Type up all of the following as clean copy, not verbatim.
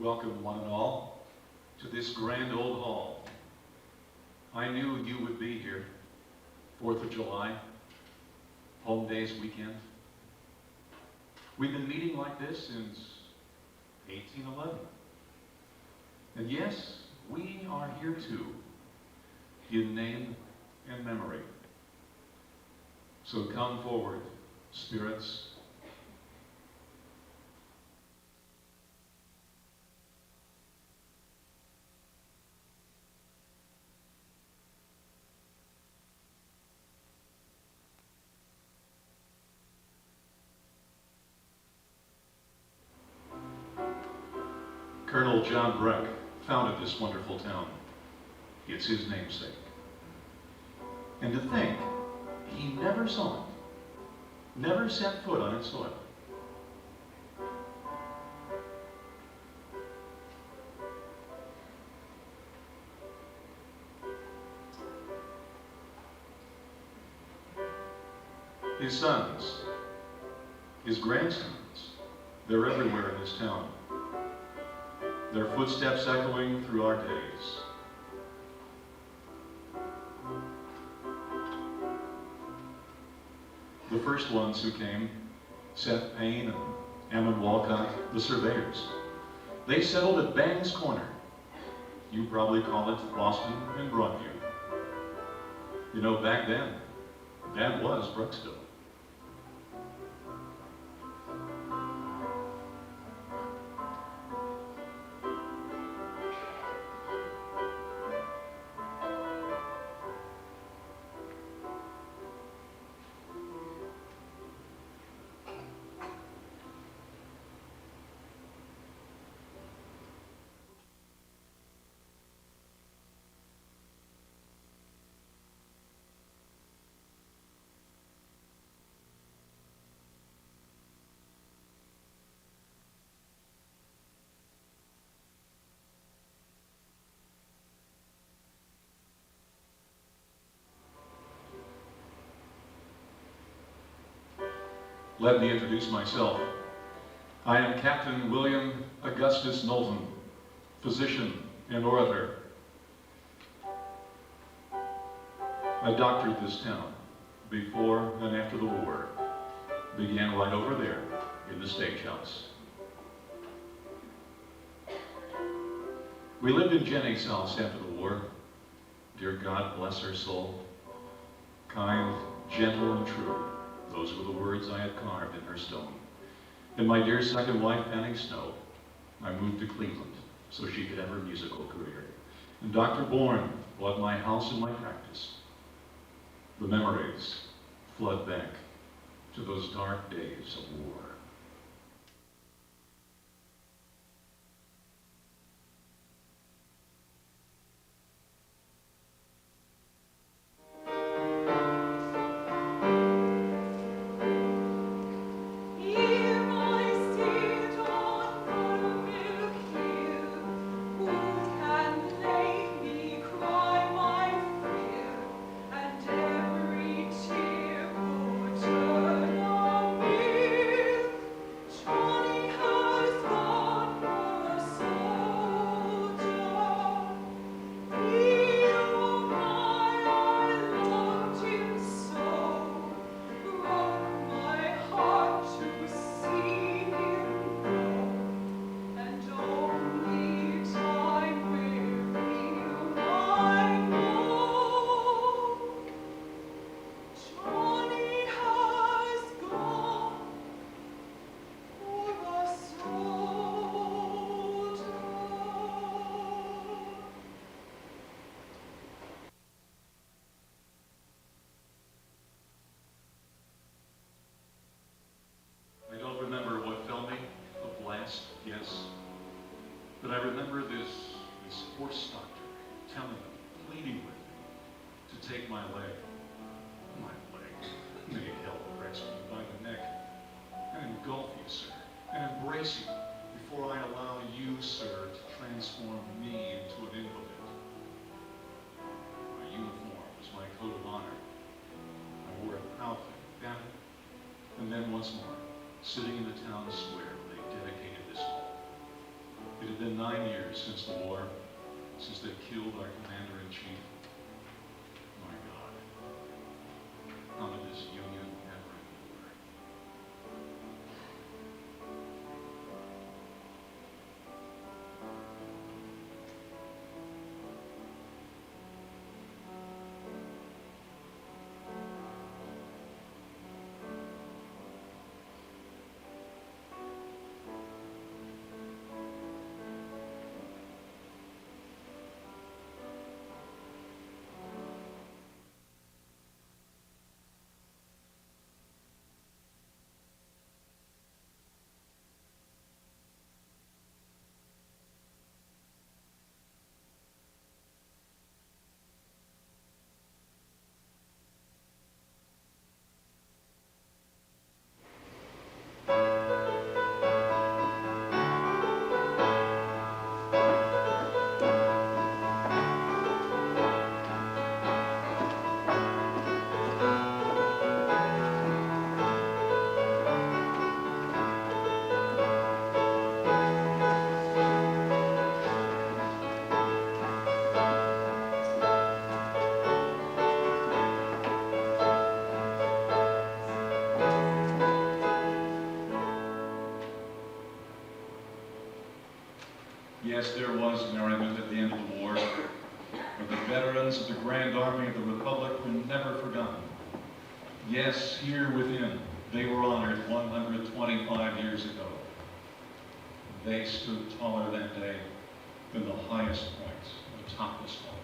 welcome one and all to this grand old hall. I knew you would be here. 4th of July, Home Days weekend. We've been meeting like this since 1811. And yes, we are here too, in name and memory. So come forward, spirits. Colonel John Breck founded this wonderful town. It's his namesake. And to think, he never saw it, never set foot on its soil. His sons, his grandsons, they're everywhere in this town. Their footsteps echoing through our days. The first ones who came, Seth Payne and Ammon Walcott, the surveyors. They settled at Bangs Corner. You probably call it Boston and Broadview. You know, back then, that was Brooksville. Let me introduce myself. I am Captain William Augustus Knowlton, physician and orator. I doctored this town before and after the war. Began right over there in the stagehouse. We lived in Jenny's house after the war. Dear God bless her soul. Kind, gentle, and true. Those were the words I had carved in her stone. And my dear second wife, Fanning Snow, I moved to Cleveland so she could have her musical career. And Dr. Bourne bought my house and my practice. The memories flood back to those dark days of war. But I remember this horse doctor telling me, pleading with me to take my leg. My leg. May hell grasp me by the neck and engulf you, sir, and embrace you before I allow you, sir, to transform me into an invalid. My uniform was my coat of honor. I wore it proudly, battered, and then once more, sitting in the town square where they dedicated this hall. It had had been 9 years since the war, since they killed our commander-in-chief. My God, how did this Union ever endure? Yes, there was merriment at the end of the war, but the veterans of the Grand Army of the Republic were never forgotten. Yes, here within, they were honored 125 years ago. They stood taller that day than the highest points atop this wall.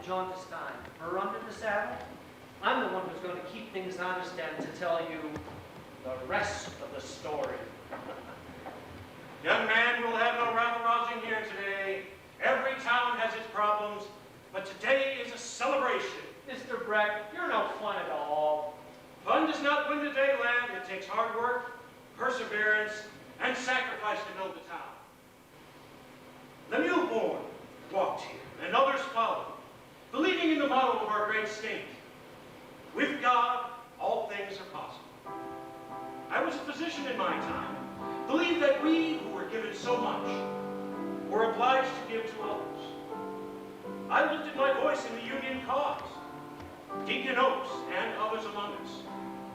jaundice time. Her under the saddle. I'm the one who's going to keep things honest and to tell you the rest of the story. Young man, we'll have no rabble-rousing here today. Every town has its problems, but today is a celebration. Mr. Breck, you're no fun at all. Fun does not win the day, lad. It takes hard work, perseverance, and sacrifice to build the town. The newborn walked here, and others followed, believing in the motto of our great state. With God, all things are possible. I was a physician in my time, believed that we who were given so much were obliged to give to others. I lifted my voice in the Union cause. Deacon Oaks and others among us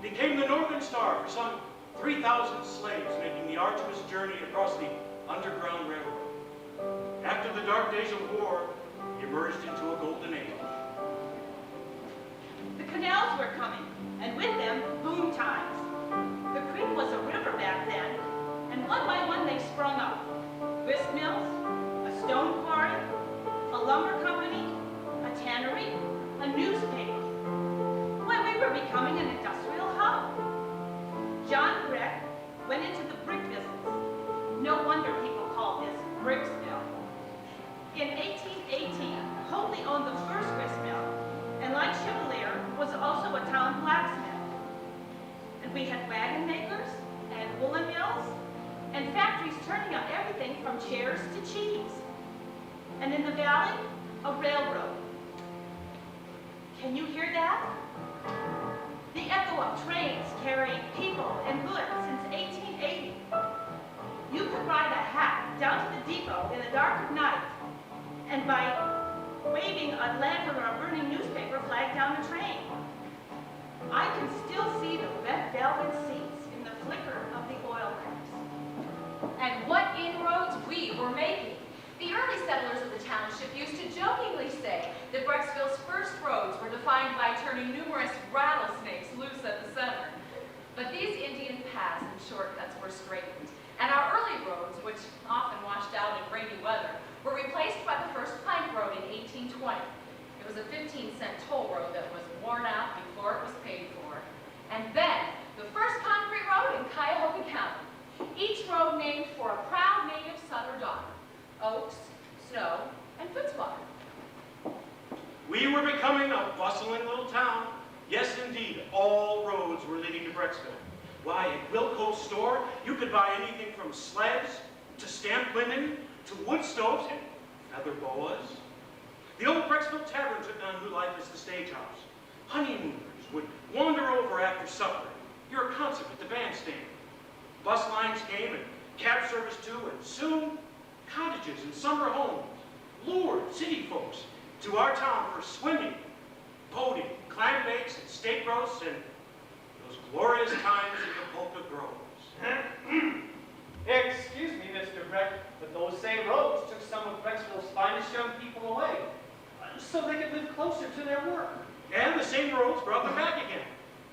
became the Northern Star for some 3,000 slaves making the arduous journey across the Underground Railroad. After the dark days of war, emerged into a golden age. The canals were coming, and with them, boom times. The creek was a river back then, and one by one they sprung up. grist mills, a stone quarry, a lumber company, a tannery, a newspaper. Why, we were becoming an industrial hub. John Brick went into the brick business. No wonder people call this Bricksville. In 1818, Hoadley owned the first grist mill, and like Chevalier, was also a town blacksmith. And we had wagon makers, and woolen mills, and factories turning out everything from chairs to cheese. And in the valley, a railroad. Can you hear that? The echo of trains carrying people and goods since 1880. You could ride a hack down to the depot in the dark of night, and by waving a lantern or a burning newspaper, flag down the train. I can still see the red velvet seats in the flicker of the oil lamps. And what inroads we were making. The early settlers of the township used to jokingly say that Brecksville's first roads were defined by turning numerous rattlesnakes loose at the center. But these Indian paths and shortcuts were straightened, and our early roads, which often washed out in rainy weather, were replaced by the first plank road in 1820. It was a 15-cent toll road that was worn out before it was paid for. And then, the first concrete road in Cuyahoga County. Each road named for a proud native son or daughter. Oaks, Snow, and Fitzwater. We were becoming a bustling little town. Yes, indeed, all roads were leading to Brecksville. Why, at Wilco's store, you could buy anything from sleds to stamped linen to wood stoves and feather boas. The old Brecksville Tavern took on new life as the stage house. Honeymooners would wander over after supper, hear a concert at the bandstand. Bus lines came and cab service too, and soon cottages and summer homes lured city folks to our town for swimming, boating, clam bakes, and steak roasts, and those glorious times in the Polka Groves. Excuse me, Mr. Breck, but those same roads took some of Brecksville's finest young people away, so they could live closer to their work. And the same roads brought them back again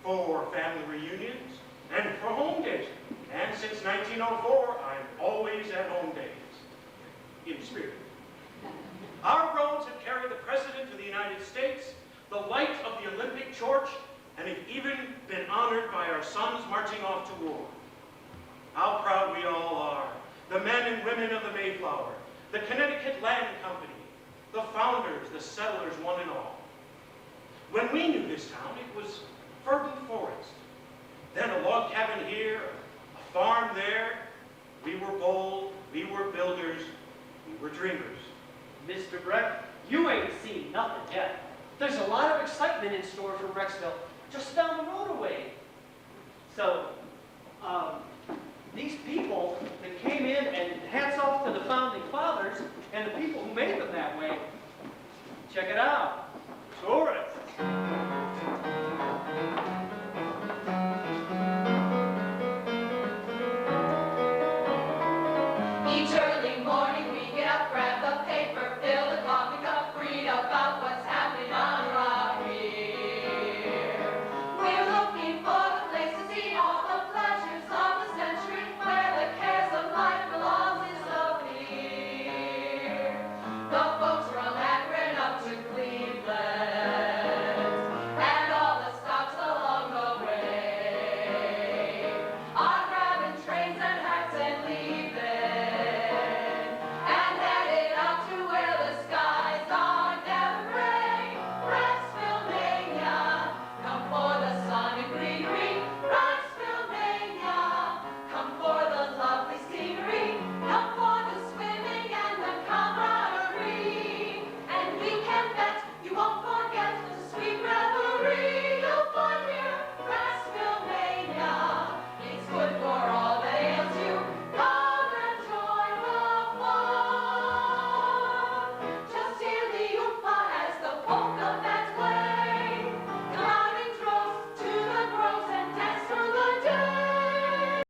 for family reunions and for home days. And since 1904, I'm always at home days, in spirit. Our roads have carried the President of the United States, the light of the Olympic torch, and have even been honored by our sons marching off to war. How proud we all are, the men and women of the Mayflower, the Connecticut Land Company, the founders, the settlers, one and all. When we knew this town, it was fertile forest. Then a log cabin here, a farm there. We were bold, we were builders, we were dreamers. Mr. Breck, you ain't seen nothing yet. There's a lot of excitement in store for Brecksville, just down the road away. So, these people that came in, and hats off to the founding fathers and the people who made them that way. Check it out.